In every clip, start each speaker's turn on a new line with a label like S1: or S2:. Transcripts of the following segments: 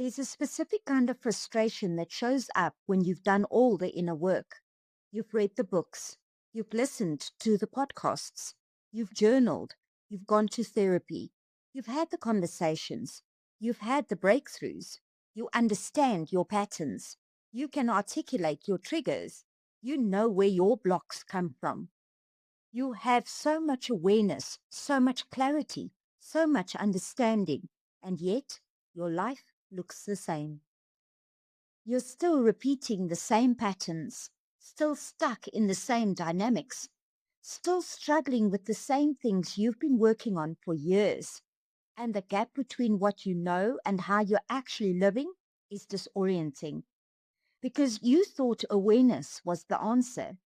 S1: There's a specific kind of frustration that shows up when you've done all the inner work. You've read the books, you've listened to the podcasts, you've journaled, you've gone to therapy, you've had the conversations, you've had the breakthroughs, you understand your patterns, you can articulate your triggers, you know where your blocks come from. You have so much awareness, so much clarity, so much understanding, and yet your life looks the same. You're still repeating the same patterns, still stuck in the same dynamics, still struggling with the same things you've been working on for years. And the gap between what you know and how you're actually living is disorienting. Because you thought awareness was the answer.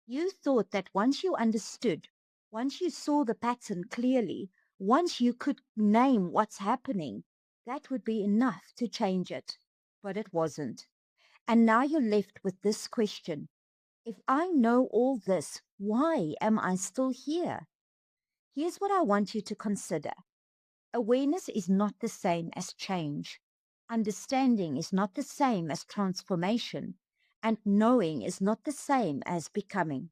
S1: You thought that once you understood, once you saw the pattern clearly, once you could name what's happening, that would be enough to change it. But it wasn't. And now you're left with this question. If I know all this, why am I still here? Here's what I want you to consider. Awareness is not the same as change. Understanding is not the same as transformation. And knowing is not the same as becoming.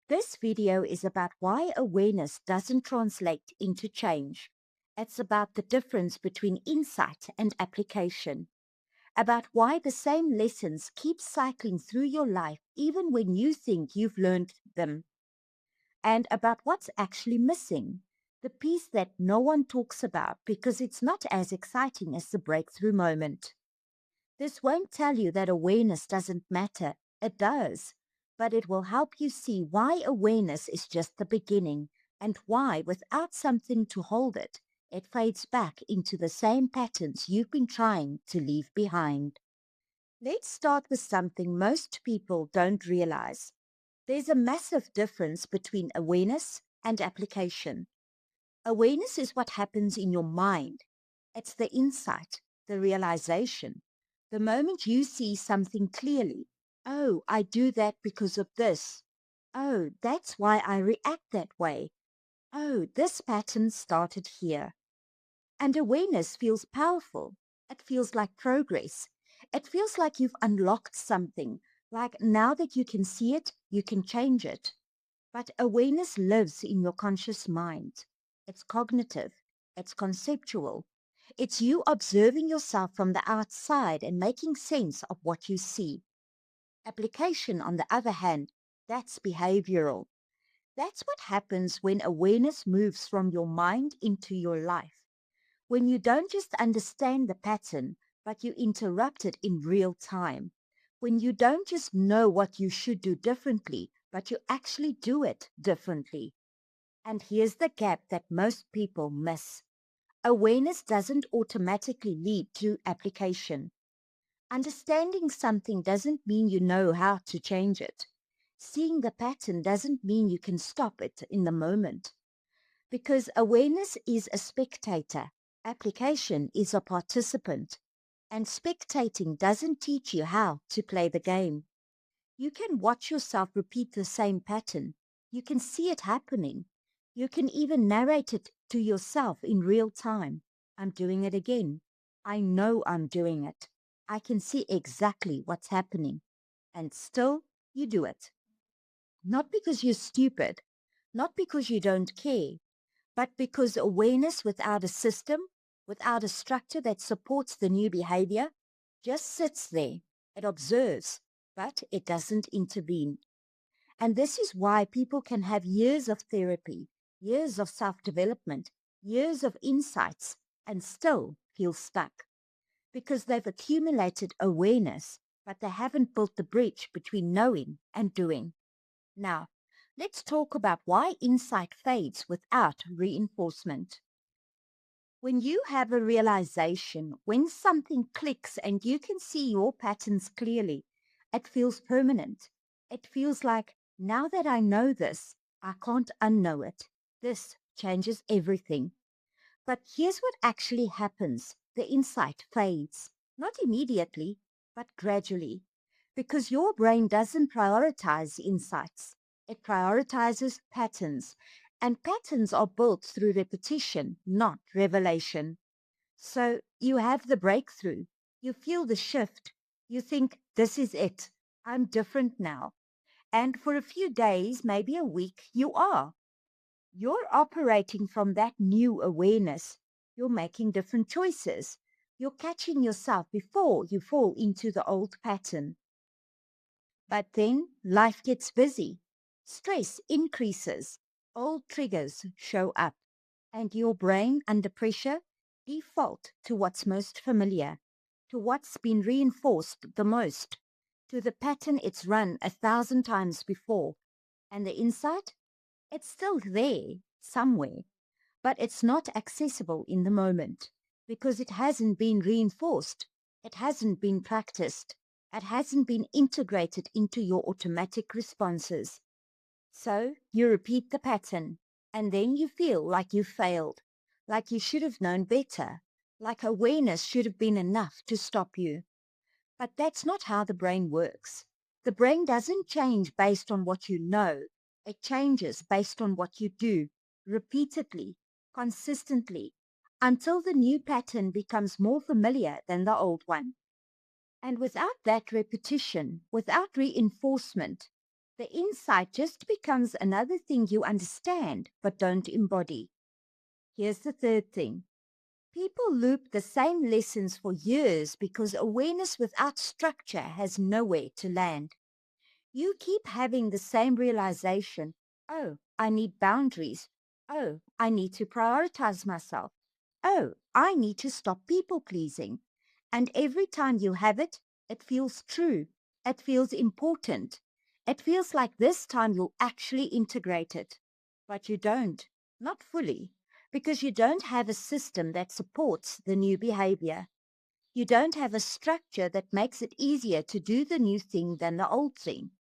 S1: This video is about why awareness doesn't translate into change. It's about the difference between insight and application. About why the same lessons keep cycling through your life even when you think you've learned them. And about what's actually missing. The piece that no one talks about because it's not as exciting as the breakthrough moment. This won't tell you that awareness doesn't matter. It does. But it will help you see why awareness is just the beginning and why, without something to hold it, it fades back into the same patterns you've been trying to leave behind. Let's start with something most people don't realize. There's a massive difference between awareness and application. Awareness is what happens in your mind. It's the insight, the realization. The moment you see something clearly, oh, I do that because of this. Oh, that's why I react that way. Oh, this pattern started here. And awareness feels powerful. It feels like progress. It feels like you've unlocked something, like now that you can see it, you can change it. But awareness lives in your conscious mind. It's cognitive. It's conceptual. It's you observing yourself from the outside and making sense of what you see. Application, on the other hand, that's behavioral. That's what happens when awareness moves from your mind into your life. When you don't just understand the pattern, but you interrupt it in real time. When you don't just know what you should do differently, but you actually do it differently. And here's the gap that most people miss. Awareness doesn't automatically lead to application. Understanding something doesn't mean you know how to change it. Seeing the pattern doesn't mean you can stop it in the moment. Because awareness is a spectator, application is a participant, and spectating doesn't teach you how to play the game. You can watch yourself repeat the same pattern. You can see it happening. You can even narrate it to yourself in real time. I'm doing it again. I know I'm doing it. I can see exactly what's happening. And still, you do it. Not because you're stupid, not because you don't care, but because awareness without a system, without a structure that supports the new behavior, just sits there. It observes, but it doesn't intervene. And this is why people can have years of therapy, years of self-development, years of insights, and still feel stuck. Because they've accumulated awareness, but they haven't built the bridge between knowing and doing. Now, let's talk about why insight fades without reinforcement. When you have a realization, when something clicks and you can see your patterns clearly, it feels permanent. It feels like, now that I know this, I can't unknow it. This changes everything. But here's what actually happens. The insight fades. Not immediately, but gradually. Because your brain doesn't prioritize insights. It prioritizes patterns. And patterns are built through repetition, not revelation. So you have the breakthrough. You feel the shift. You think, this is it. I'm different now. And for a few days, maybe a week, you are. You're operating from that new awareness. You're making different choices. You're catching yourself before you fall into the old pattern. But then life gets busy. Stress increases. Old triggers show up. And your brain, under pressure, default to what's most familiar, to what's been reinforced the most, to the pattern it's run 1,000 times before. And the insight? It's still there somewhere, but it's not accessible in the moment because it hasn't been reinforced. It hasn't been practiced. It hasn't been integrated into your automatic responses. So you repeat the pattern, and then you feel like you failed, like you should have known better, like awareness should have been enough to stop you. But that's not how the brain works. The brain doesn't change based on what you know. It changes based on what you do, repeatedly, consistently, until the new pattern becomes more familiar than the old one. And without that repetition, without reinforcement, the insight just becomes another thing you understand but don't embody. Here's the third thing. People loop the same lessons for years because awareness without structure has nowhere to land. You keep having the same realization. Oh, I need boundaries. Oh, I need to prioritize myself. Oh, I need to stop people pleasing. And every time you have it, it feels true. It feels important. It feels like this time you'll actually integrate it. But you don't. Not fully. Because you don't have a system that supports the new behavior. You don't have a structure that makes it easier to do the new thing than the old thing.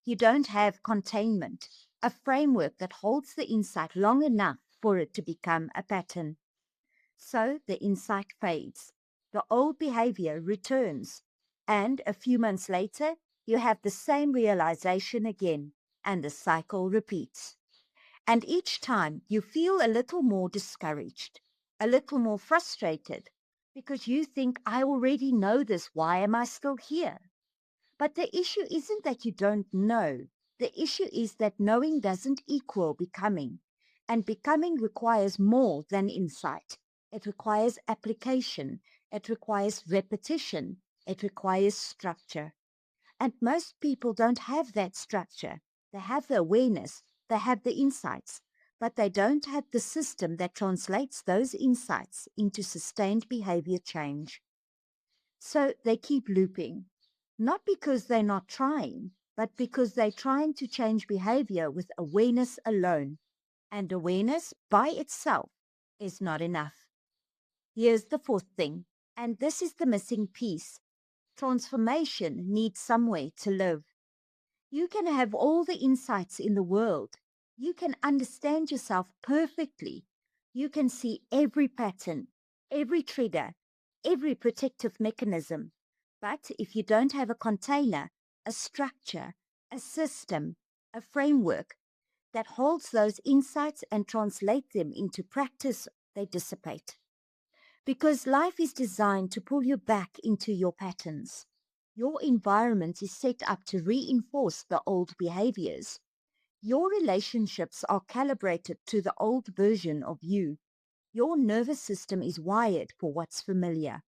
S1: You don't have containment, a framework that holds the insight long enough for it to become a pattern. So the insight fades, the old behavior returns, and a few months later, you have the same realization again, and the cycle repeats. And each time you feel a little more discouraged, a little more frustrated, because you think, I already know this, why am I still here? But the issue isn't that you don't know. The issue is that knowing doesn't equal becoming. And becoming requires more than insight. It requires application. It requires repetition. It requires structure. And most people don't have that structure. They have the awareness. They have the insights. But they don't have the system that translates those insights into sustained behavior change. So they keep looping, not because they're not trying, but because they're trying to change behavior with awareness alone. And awareness by itself is not enough. Here's the fourth thing, and this is the missing piece. Transformation needs somewhere to live. You can have all the insights in the world. You can understand yourself perfectly. You can see every pattern, every trigger, every protective mechanism. But if you don't have a container, a structure, a system, a framework that holds those insights and translate them into practice, they dissipate. Because life is designed to pull you back into your patterns. Your environment is set up to reinforce the old behaviors. Your relationships are calibrated to the old version of you. Your nervous system is wired for what's familiar.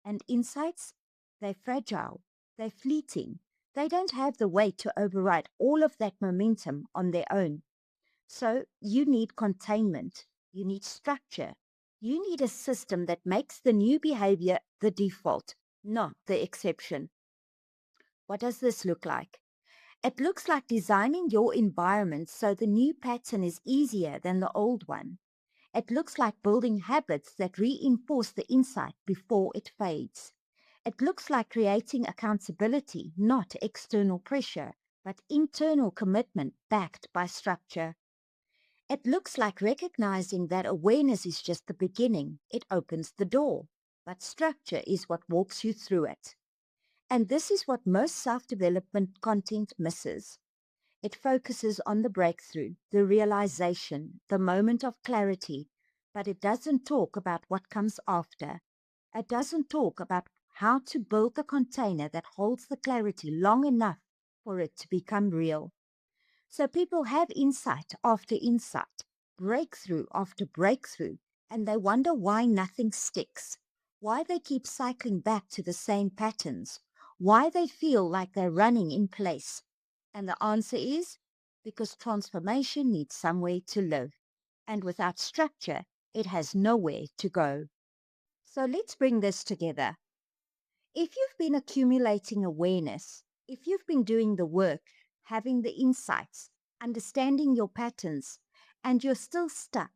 S1: And insights? They're fragile. They're fleeting. They don't have the weight to override all of that momentum on their own. So you need containment. You need structure. You need a system that makes the new behavior the default, not the exception. What does this look like? It looks like designing your environment so the new pattern is easier than the old one. It looks like building habits that reinforce the insight before it fades. It looks like creating accountability, not external pressure, but internal commitment backed by structure. It looks like recognizing that awareness is just the beginning. It opens the door, but structure is what walks you through it. And this is what most self-development content misses. It focuses on the breakthrough, the realization, the moment of clarity, but it doesn't talk about what comes after. It doesn't talk about how to build the container that holds the clarity long enough for it to become real. So people have insight after insight, breakthrough after breakthrough, and they wonder why nothing sticks, why they keep cycling back to the same patterns, why they feel like they're running in place. And the answer is because transformation needs somewhere to live, and without structure, it has nowhere to go. So let's bring this together. If you've been accumulating awareness, if you've been doing the work, having the insights, understanding your patterns, and you're still stuck,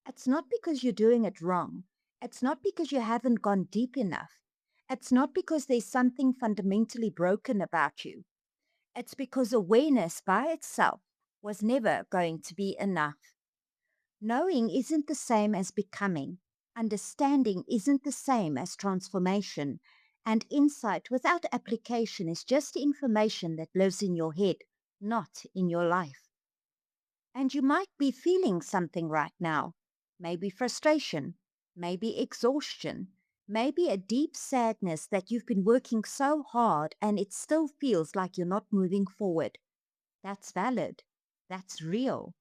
S1: it's not because you're doing it wrong. It's not because you haven't gone deep enough. It's not because there's something fundamentally broken about you. It's because awareness by itself was never going to be enough. Knowing isn't the same as becoming. Understanding isn't the same as transformation. And insight without application is just information that lives in your head, not in your life. And you might be feeling something right now. Maybe frustration, maybe exhaustion, maybe a deep sadness that you've been working so hard and it still feels like you're not moving forward. That's valid. That's real.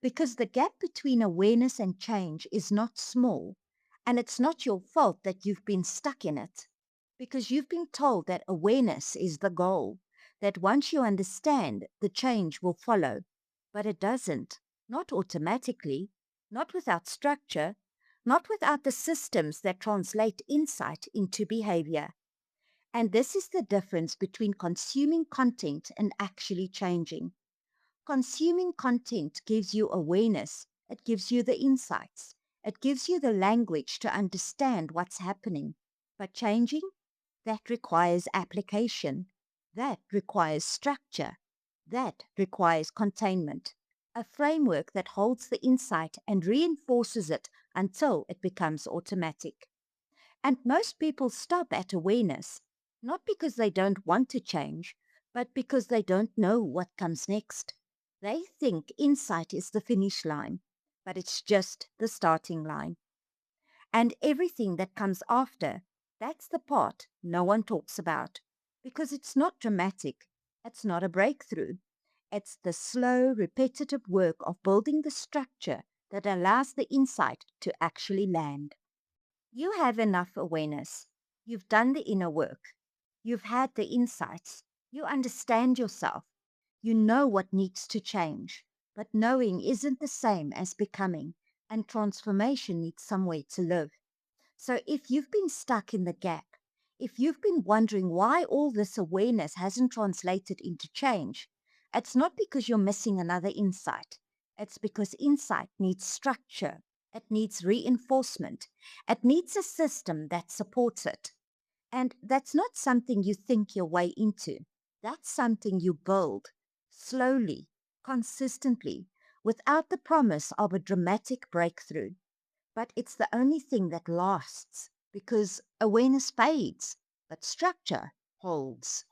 S1: Because the gap between awareness and change is not small, and it's not your fault that you've been stuck in it. Because you've been told that awareness is the goal, that once you understand, the change will follow. But it doesn't. Not automatically, not without structure, not without the systems that translate insight into behavior. And this is the difference between consuming content and actually changing. Consuming content gives you awareness, it gives you the insights, it gives you the language to understand what's happening. But changing, that requires application, that requires structure, that requires containment. A framework that holds the insight and reinforces it until it becomes automatic. And most people stop at awareness, not because they don't want to change, but because they don't know what comes next. They think insight is the finish line, but it's just the starting line. And everything that comes after, that's the part no one talks about. Because it's not dramatic, it's not a breakthrough. It's the slow, repetitive work of building the structure that allows the insight to actually land. You have enough awareness. You've done the inner work. You've had the insights. You understand yourself. You know what needs to change. But knowing isn't the same as becoming, and transformation needs somewhere to live. So if you've been stuck in the gap, if you've been wondering why all this awareness hasn't translated into change, it's not because you're missing another insight. It's because insight needs structure. It needs reinforcement. It needs a system that supports it. And that's not something you think your way into. That's something you build slowly, consistently, without the promise of a dramatic breakthrough. But it's the only thing that lasts because awareness fades, but structure holds.